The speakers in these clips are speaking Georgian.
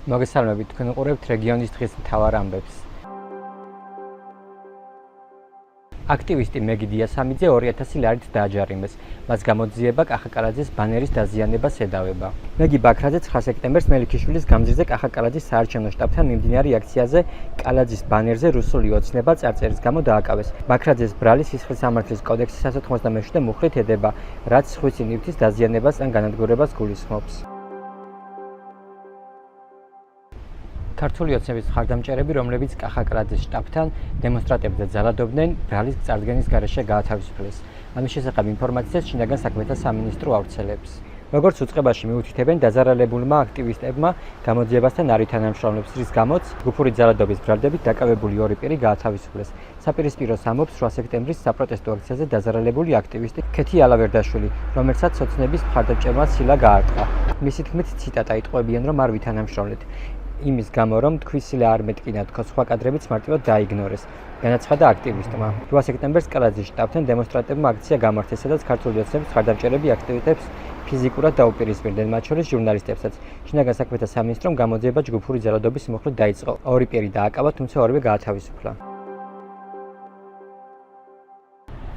მოგესალმებით, თქვენ უყურებთ რეგიონის დღის მთავარ ამბებს. აქტივისტი მეგი დიასამიძე 2000 ლარით დააჯარიმეს. მას გამოძიება კახაკალაძის ბანერის დაზიანებას ედავება. მეგი ბაქრაძე 9 სექტემბერს მელიქიშვილის გამზირზე კახაკალაძის საარჩევნო შტაბთან მიმდინარე აქციაზე კალაძის ბანერზე რუსული ოცნება წარწერის გამო დააკავეს. ბაქრაძეს ბრალი სისხლის სამართლის კოდექსის 197 მუხლით ედება, რაც სხვისი ნივთის დაზიანებას ან განადგურებას გულისხმობს. ქართული ოცნების მხარდამჭერები, რომლებიც კახაკალაძის შტაბთან დემონსტრანტებზე ძალადობდნენ, ბრალის წარდგენის გარეშე გაათავისუფლეს. ამის შესახებ ინფორმაციას შინაგან საქმეთა სამინისტრო ავრცელებს. როგორც უწყებაში მიუთითებენ, დაზარალებულმა აქტივისტებმა გამოძიებასთან არ ითანამშრომლებს, რის გამოც ჯგუფური ძალადობის ბრალდებით დაკავებული ორი პირი გაათავისუფლეს. საპირისპიროს ამბობს 8 სექტემბრის საპროტესტო აქციაზე დაზარალებული აქტივისტი ქეთი ალავერდაშვილი, რომელსაც ოცნების მხარდამჭერმა სილა გაარტყა. მისი თქმით, ციტატა იტყვებიან, რომ არ ვითანამშრომლეთ. იმის გამო, რომ თქვის სილა არ მეტკინა თქო, სხვა კადრებიც მარტივად დაიგნორეს. განაცხადა აქტივისტმა. 8 სექტემბერს კალაძის შტაბთან დემონსტრანტებმა აქცია გამართეს, სადაც ქართული ოცნების მხარდამჭერები აქტივისტებს ფიზიკურად დაუპირისპირდნენ, მათ შორის ჟურნალისტებსაც. შინაგან საქმეთა სამინისტრომ გამოძიება ჯგუფური ძალადობის მუხლით დაიწყო. ორი პირი დააკავა, თუმცა ორივე გაათავისუფლა.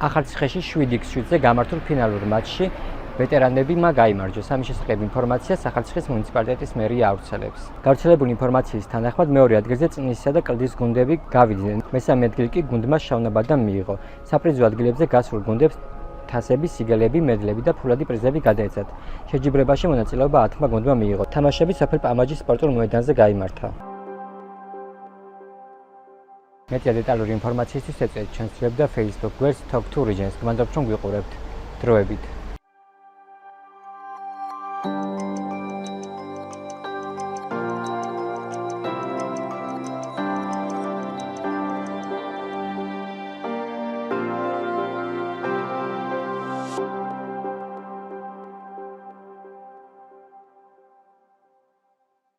ახალციხეში 7x7-ზე გამართულ ფინალურ მატჩში ვეტერანებმა გაიმარჯვეს. ამის შესახებ ინფორმაციას ახალციხის მუნიციპალიტეტის მერია ავრცელებს. გავრცელებული ინფორმაციის თანახმად მეორე ადგილზე წნისისა და კლდის გუნდები გავიდნენ. მესამე ადგილი კი გუნდმა შავნაბადამ მიიღო. საპრიზო ადგილებზე გასულ გუნდებს თასები, სიგელები, მედლები და ფულადი პრიზები გადაეცათ. შეჯიბრებაში მონაწილეობა 10 გუნდმა მიიღო. თამაშები სოფელ პამაჯის სპორტულ მოედანზე გაიმართა. მეტი დეტალური ინფორმაციისთვის ეწვევით ჩვენს ვებ და Facebook გვერდს Talk to Regions. გმადლობთ, რომ გვიყურებთ. დროებით.